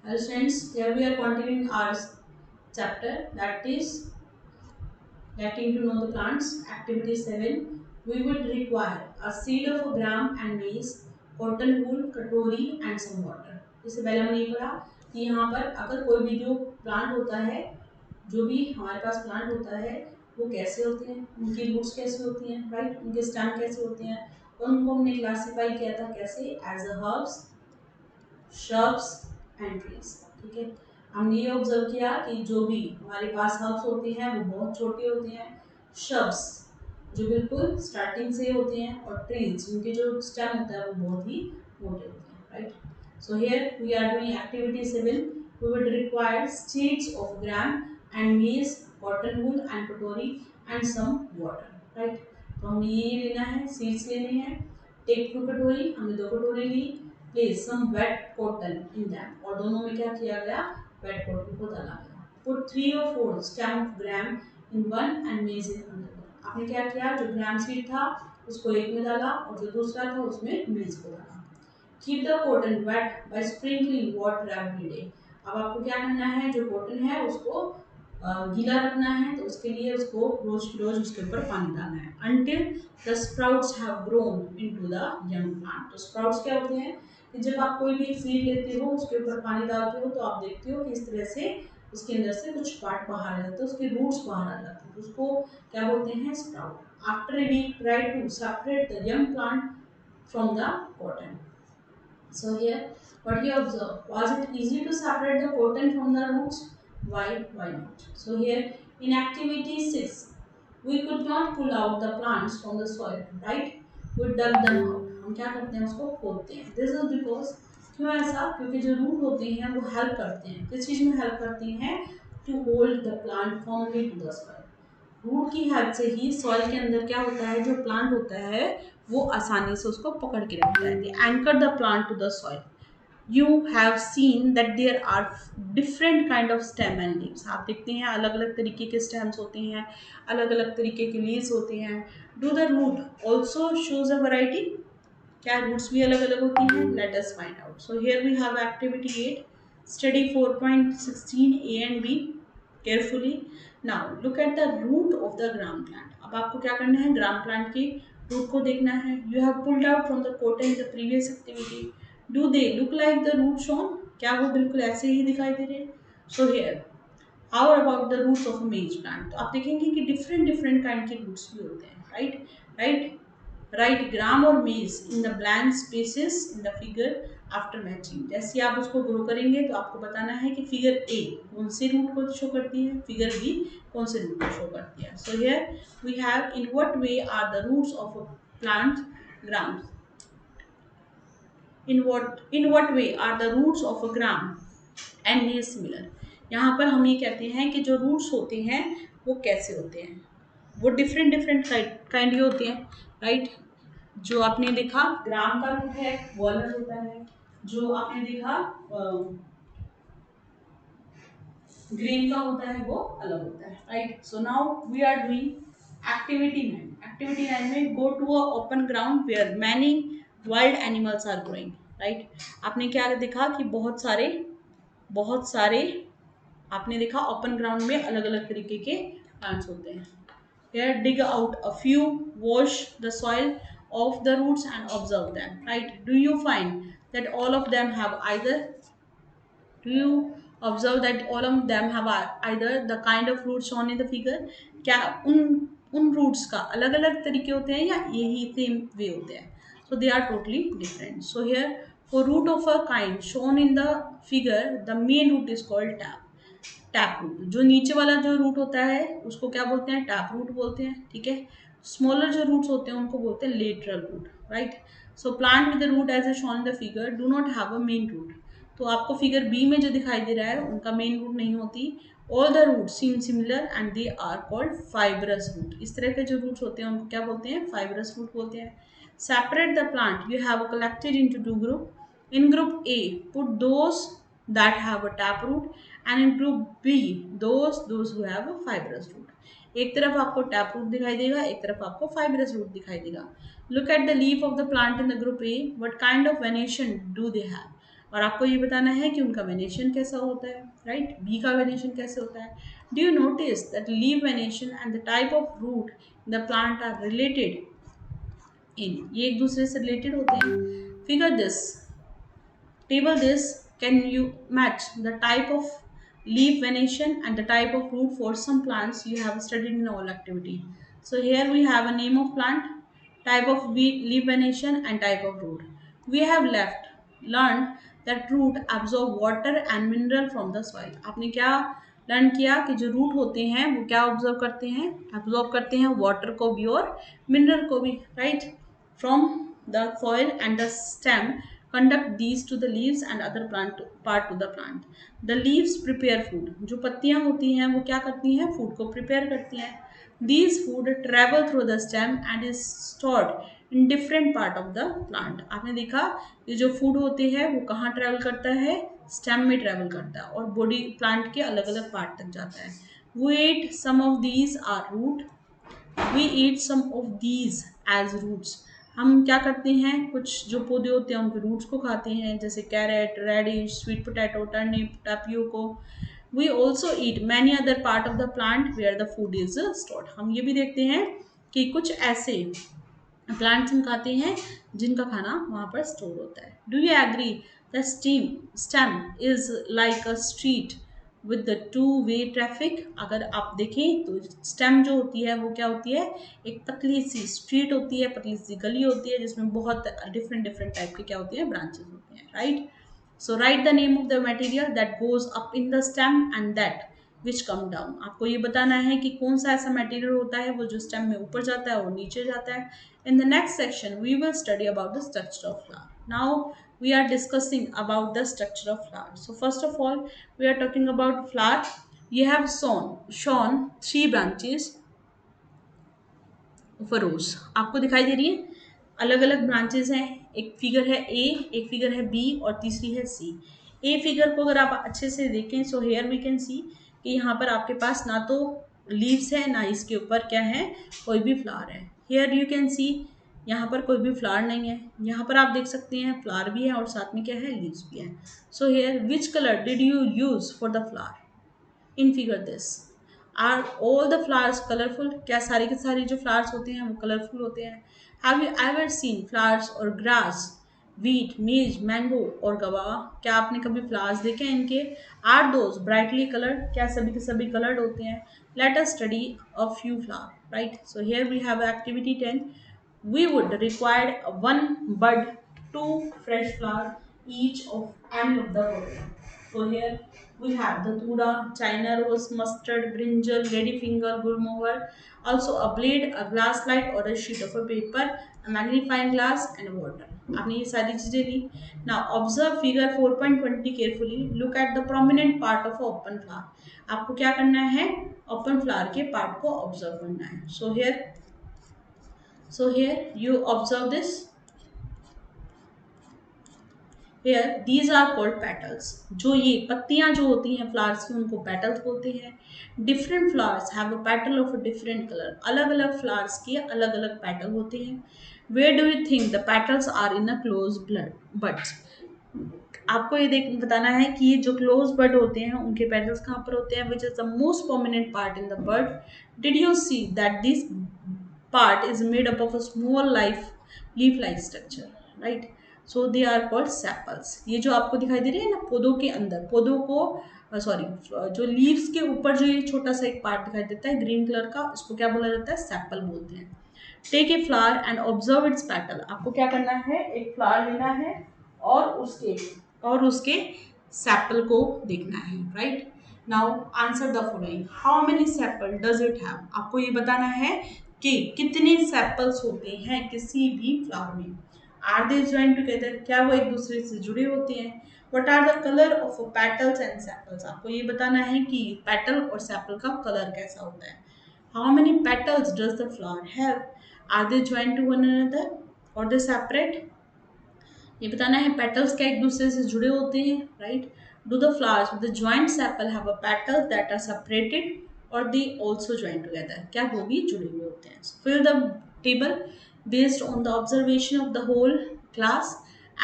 Hello students, here we are continuing our chapter, that is getting to know the plants. Activity 7. We would require a seed of a gram and maize, cotton wool, katori and some water. इससे पहले हमने ये पढ़ा कि यहाँ पर अगर कोई भी जो प्लांट होता है, जो भी हमारे पास प्लांट होता है, वो कैसे होते हैं, उनकी रूट्स कैसे होती हैं, राइट, उनके स्टेम कैसे होते हैं, और उनको हमने क्लासीफाई किया था कैसे, as a herbs, shrubs and trees. ठीक है, हमने ये ऑब्जर्व किया कि जो भी हमारे पास हर्ब्स होते हैं वो बहुत छोटे होते हैं, श्रब्स जो बिल्कुल स्टार्टिंग से होते हैं, और ट्रीज जिनके जो स्टेम होता है वो बहुत ही मोटे होते हैं, right. So here we are doing activity 7। We would require seeds of gram and maize, cotton wool and katori and some water, right. तो हमें ये लेना है, सीड्स लेने हैं। टेक 2 कटोरी, हमने 2 कटोरी ली। Place some wet cotton in them, और दोनों में क्या किया गया, वेट कॉटन को डाला गया। Put 3 or 4 stem of gram in one and मेज इन अनदर। आपने क्या किया, जो ग्राम सीड था उसको एक में डाला और जो दूसरा था उसमें मेज को डाला। Keep the cotton weight by sprinkling water every day. अब आपको क्या करना है, जो कॉटन है उसको गीला रखना है, तो उसके लिए उसको रोज रोज उसके ऊपर पानी डालना है until the sprouts have grown into the young plant। तो स्प्राउट्स क्या होते हैं कि जब आप कोई भी सीड लेते हो उसके ऊपर पानी डालते हो तो आप देखते हो कि इस तरह से उसके अंदर से कुछ पार्ट बाहर आ जाते हैं, उसके रूट्स बाहर आ जाते हैं, तो उसको क्या बोलते हैं, sprout. After a week try to separate the young plant from the cotton। So here, what you observe, was it easy to separate the cotton from the roots? Why? Why not? So here, in activity 6, we could not pull out the plants from the soil, right? We dug them out. हम क्या करते हैं, उसको खोदते हैं। This is because, क्यों ऐसा? क्योंकि जो रूट होते हैं वो हेल्प करते हैं, किस चीज़ में हेल्प करती हैं, to hold the plant firmly to the soil. Root की हेल्प से ही सॉइल के अंदर क्या होता है, जो प्लांट होता है वो आसानी से उसको पकड़ के रखता है। They anchor the plant to the soil. You have seen that there are different kind of stem and leaves. आप देखते हैं अलग अलग तरीके के स्टेम्स होते हैं, अलग अलग तरीके के लीव्स होते हैं। Do the root also shows a variety, क्या रूट्स भी अलग अलग होती हैं? Let us find out. So here we have activity 8, study 4.16 A and B carefully. Now look at the root of the gram plant. अब आपको क्या करना है, ग्राम प्लांट की रूट को देखना है। You have pulled out from the cotton in the previous activity. Do they look like the root shown, क्या वो बिल्कुल ऐसे ही दिखाई दे रहे हैं? So here how about the roots of maize plant. तो आप देखेंगे कि डिफरेंट डिफरेंट काइंड के रूट्स भी होते हैं, राइट। राइट, राइट ग्राम और maize in the blank spaces in the figure after matching. जैसे आप उसको ग्रो करेंगे तो आपको बताना है कि फिगर ए कौन से रूट को शो करती है, फिगर बी कौन से रूट को शो करती है। So here we have in what way are the roots of a plant gram, in what way are the roots of a gram and maize similar। यहाँ पर हम ये कहते हैं कि जो रूट्स होते हैं वो कैसे होते हैं, वो डिफरेंट डिफरेंट काइंड के होते हैं, राइट। जो आपने देखा ग्राम का रूट है वो अलग होता है, जो आपने देखा ग्रेन का होता है वो अलग होता है, right. So now we are doing activity 9। Activity 9 में go to a open ground where many wild animals are growing, right. आपने क्या देखा कि बहुत सारे आपने देखा ओपन ग्राउंड में अलग अलग तरीके के प्लांट्स होते हैं। Here dig out a few, wash the soil of the roots and observe them, right? Do you find that all of them have either, do you observe that all of them have either the kind of roots shown in the figure? क्या उन roots का अलग अलग तरीके होते हैं या यही same way होते हैं? So they are totally different। So here for root of a kind shown in the figure, the main root is called tap root. जो नीचे वाला जो रूट होता है उसको क्या बोलते हैं, टैप रूट बोलते हैं, ठीक है। स्मॉलर जो रूट्स होते हैं उनको बोलते हैं lateral root, right. So plant with the root as a shown in the figure do not have a main root. तो आपको फिगर बी में जो दिखाई दे रहा है उनका मेन रूट नहीं होती। All the root seem similar and they are called fibrous root. इस तरह के जो रूट्स होते हैं उनको क्या बोलते हैं, फाइब्रस रूट बोलते हैं। Separate the plant you have collected into two group. In group A put those that have a tap root and in group B those who have a fibrous root। एक तरफ आपको tap root दिखाई देगा, एक तरफ आपको fibrous root दिखाई देगा। Look at the leaf of the plant in the group A, what kind of venation do they have. और आपको ये बताना है कि उनका वेनेशन कैसा होता है, राइट। बी का वेनेशन कैसे होता है? Do you notice that leaf venation and the type of root in the plant are related in, ये एक दूसरे से रिलेटेड होते हैं। Figure this, table this, can you match the type of leaf venation and the type of root for some plants you have studied in all activity? So here we have a name of plant, type of leaf venation and type of root. We have learned that root absorb water and mineral from the soil. आपने क्या learn किया कि जो root होते हैं वो क्या observe करते हैं? एब्जॉर्ब करते हैं वाटर को भी और मिनरल को भी, right, from the soil, and the stem conduct these to the leaves and other plant part to the plant. The leaves prepare food. जो पत्तियां होती हैं वो क्या करती हैं? फूड को प्रिपेयर करती हैं. These food travel through the stem and is stored in different part of the plant. आपने देखा ये जो फूड होते हैं वो कहाँ ट्रेवल करता है? स्टेम में ट्रेवल करता है और बॉडी प्लांट के अलग अलग पार्ट तक जाता है. We eat some of these are root. We eat some of these as roots. हम क्या करते हैं? कुछ जो पौधे होते हैं उनके रूट्स को खाते हैं, जैसे carrot, radish, sweet potato, turnip, tapioca. We also eat many other part of the plant where the food is stored. हम ये भी देखते हैं कि कुछ ऐसे प्लांट्स हम खाते हैं जिनका खाना वहाँ पर स्टोर होता है. Do you agree the stem is like a street with the two way traffic? अगर आप देखें तो स्टेम जो होती है वो क्या होती है? एक पतली सी स्ट्रीट होती है, पतली सी गली होती है जिसमें बहुत डिफरेंट टाइप के क्या होती है? ब्रांचेस होती हैं, right. So right the name of the material that goes up in the stem and that which come down. आपको ये बताना है कि कौन सा ऐसा मटेरियल होता है वो जो स्टेम में ऊपर जाता है और नीचे जाता है. In the next section, we will study about the structure of flower. Now, we are discussing about the structure of flower. So, first of all, we are talking about flower. You have shown three branches of a rose. आपको दिखाई दे रही है अलग अलग branches हैं. एक figure है ए, एक फिगर है बी और तीसरी है सी. ए फिगर को अगर आप अच्छे से देखें, so here we can see कि यहाँ पर आपके पास ना तो लीव्स है ना इसके ऊपर क्या है? कोई भी फ्लावर है. हियर यू कैन सी यहाँ पर कोई भी फ्लावर नहीं है. यहाँ पर आप देख सकते हैं फ्लावर भी है और साथ में क्या है? लीव्स भी है. So here which colour did you use for the flower in figure this? Are all the flowers colourful? क्या सारे के सारे जो फ्लावर्स होते हैं वो कलरफुल होते हैं? Have you ever seen flowers और ग्रास, वीट, मेज, मैंगो और गवावा? क्या आपने कभी फ्लावर्स देखे हैं इनके? Are those brightly coloured? क्या सभी के सभी कलर्ड होते हैं? Let us study a few flower, right. So here we have activity 10. We would require one bud, two fresh flower each of any of the following. So here we have the Tura, China rose, mustard, brinjal, ladyfinger, gulmohar, also a blade, a glass light or a sheet of a paper, a magnifying glass and water. आपने ये सारी चीजें ली. Now observe figure 4.20 carefully. Look at the prominent part of a open flower. आपको क्या करना है? Open flower के part को ऑब्जर्व करना है. So here you observe this. Here these are called petals. जो ये पत्तियां जो होती हैं फ्लावर्स की उनको petals बोलते हैं. Different flowers have a petal of a different color. अलग अलग फ्लावर्स के अलग अलग पेटल होते हैं. Where do you think the petals are in a closed buds? आपको ये बताना है कि ये जो क्लोज बड होते हैं उनके पेटल्स कहाँ पर होते हैं? Which is the most prominent part in the bud? Did you see that this part is made up of a small leaf like structure, right? So they are called sepals. ये जो आपको दिखाई दे रहे हैं ना पौधों के अंदर, पौधों को सॉरी जो लीव्स के ऊपर जो ये छोटा सा एक पार्ट दिखाई देता है ग्रीन कलर का, इसको क्या बोला जाता है? सेपल बोलते हैं. Take a flower and observe its petal. आपको क्या करना है? एक फ्लावर लेना है और उसके सेपल को देखना है, right. Now answer the following. How many sepal does it have? आपको ये बताना है कि कितने सेपल्स होते हैं किसी भी फ्लावर में. Are they join together? क्या वो एक दूसरे से जुड़े होते हैं? What are the colour of petals and sepals? आपको ये बताना है कि पेटल और सेपल का कलर कैसा होता है. How many petals does the flower have? Are they join to one another और दे सेपरेट? ये बताना है पेटल्स क्या एक दूसरे से जुड़े होते हैं, right. Do the flowers with the joint sepal have a petals that are separated or they also join together? क्या वो भी जुड़े हुए होते हैं? Fill the table based on the observation of the whole class.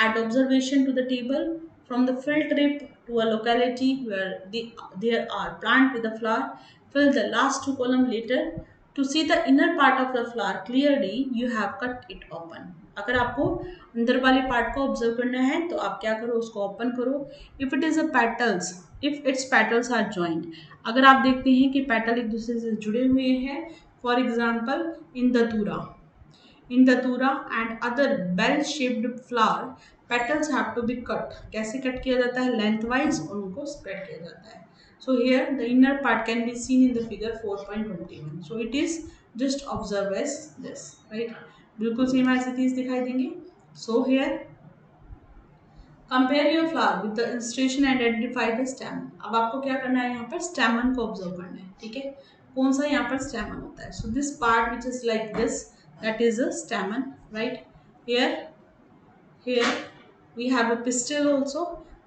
Add observation to the table. from the field trip to a locality where there are plant with a flower. Fill the last two columns later. To see the inner part of the flower clearly, you have cut it open. अगर आपको अंदर वाले part को observe करना है तो आप क्या करो, उसको ओपन करो. If it is a petals, if its petals are joint, अगर आप देखते हैं कि पेटल एक दूसरे से जुड़े हुए हैं, for example in datura and other bell shaped flower, petals have to be cut. कैसे कट किया जाता है? lengthwise, और उनको spread किया जाता है. So here the inner part can be seen in the figure 4.21. So it is just observe as this, right? बिल्कुल सेम ऐसी चीज दिखाई देंगे. So here compare your flower with the illustration and identify the stem. अब आपको क्या करना है, यहाँ पर स्टेमन को ऑब्जर्व करना है. ठीक है, कौन सा यहाँ पर स्टेमन होता है? So this part which is like this, that is a स्टेमन, right? here we have a pistil also.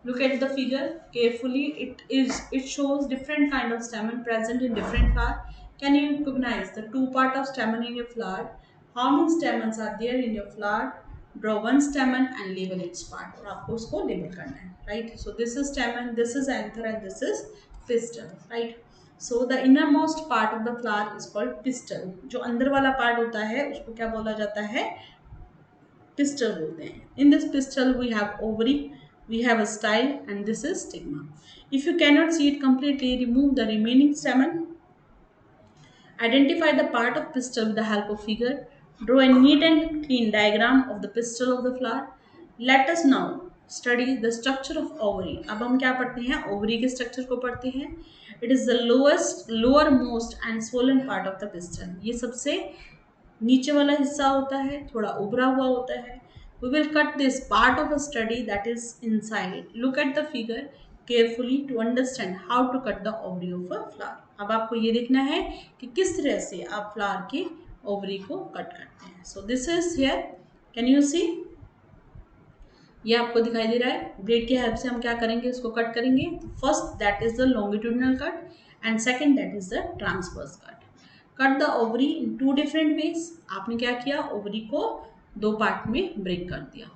Look at the figure carefully. It shows different kind of stamen present in different flower. Can you recognize the two part of stamen in your flower? How many stamens are there in your flower? Draw one stamen and label its part. और आपको उसको label करना है, right? So this is stamen, this is anther, and this is pistil, right? So the innermost part of the flower is called pistil. जो अंदर वाला part होता है उसको क्या बोला जाता है? Pistil बोलते हैं. In this pistil we have ovary, we have a style, and this is stigma. If you cannot see it completely, remove the remaining stamen. Identify the part of pistil with the help of figure. Draw a neat and clean diagram of the pistil of the flower. Let us now study the structure of ovary. अब हम क्या पढ़ते हैं? ovary के structure को पढ़ते हैं. It is the lowermost and swollen part of the pistil. ये सबसे नीचे वाला हिस्सा होता है, थोड़ा उभरा हुआ होता है. We will cut this part of a study that is inside. Look at the figure carefully to understand how to cut the ovary of a flower. अब आपको ये देखना है कि किस तरह से आप फ्लावर के ओवरी को कट करते हैं. So this is here. Can you see? ये आपको दिखाई दे रहा है. ब्लेड की हेल्प से हम क्या करेंगे, इसको कट करेंगे. First that is the longitudinal cut and second that is the transverse cut. Cut the ovary in two different ways. आपने क्या किया, ओवरी को दो पार्ट में ब्रेक कर दिया.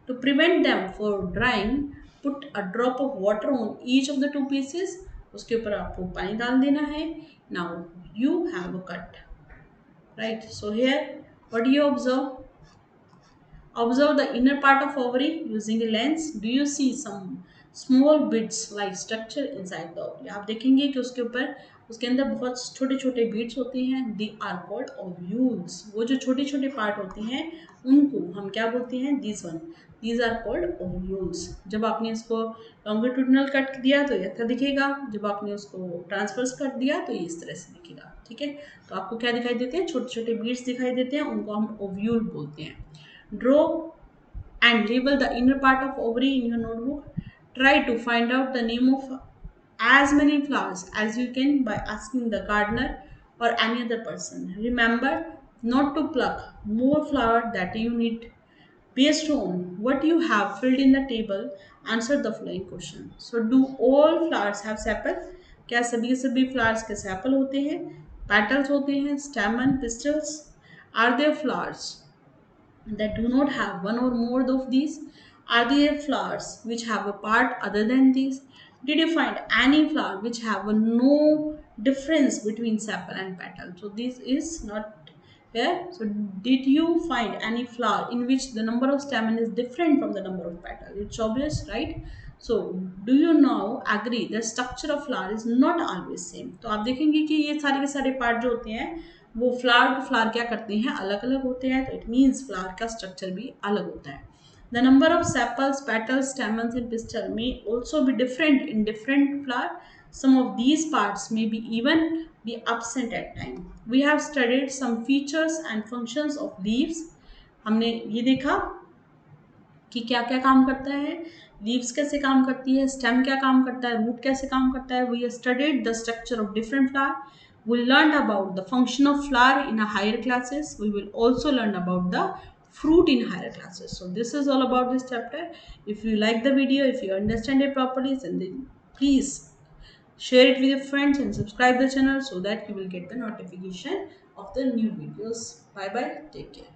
To prevent them for drying, put a drop of water on each of the two pieces. उसके ऊपर आपको पानी डाल देना है. Now you have a cut, right? So here what do you observe? Observe the inner part of ovary using a lens. Do you see some small bits like structure inside the ovary? आप देखेंगे कि उसके ऊपर, उसके अंदर बहुत छोटे छोटे बीट्स होती हैं. They are called ovules. वो जो छोटे छोटे पार्ट होती हैं उनको हम क्या बोलते हैं? These are called ovules. जब आपने इसको longitudinal कट दिया तो ये ऐसा दिखेगा. जब आपने उसको ट्रांसवर्स कट दिया तो ये इस तरह से दिखेगा. ठीक है, तो आपको क्या दिखाई देते हैं? छोटे छोटे बीट्स दिखाई देते हैं, उनको हम ओव्यूल बोलते हैं. Draw and label the inner part of ovary in your notebook. Try to find out the name of as many flowers as you can by asking the gardener or any other person. Remember not to pluck more flower that you need. Based on what you have filled in the table, answer the following question. So do all flowers have sepal? क्या सभी flowers के sepal होते हैं? Petals होते हैं? Stamen, pistils? Are there flowers that do not have one or more of these? Are there flowers which have a part other than these? Did you find any flower which have a no difference between sepal and petal? So this is not here. So did you find any flower in which the number of stamen is different from the number of petal? It's obvious, right? So do you now agree the structure of flower is not always same? तो आप देखेंगे कि ये सारे के सारे part जो होते हैं वो फ्लावर टू फ्लावर क्या करते हैं, अलग अलग होते हैं. तो इट मीन्स फ्लावर का स्ट्रक्चर भी अलग होता है. The number of sepals, petals, stamens and pistil may also be different in different flower. Some of these parts may be even be absent at time. We have studied some features and functions of leaves. हमने ये देखा कि क्या क्या काम करता है, leaves कैसे काम करती है, स्टेम क्या काम करता है, रूट कैसे काम करता है. We studied the structure of different flower. We learned about the function of flower in a higher classes. We will also learn about the fruit in higher classes. So this is all about this chapter. If you like the video, if you understand it properly, then please share it with your friends and subscribe the channel so that you will get the notification of the new videos. Bye bye. Take care.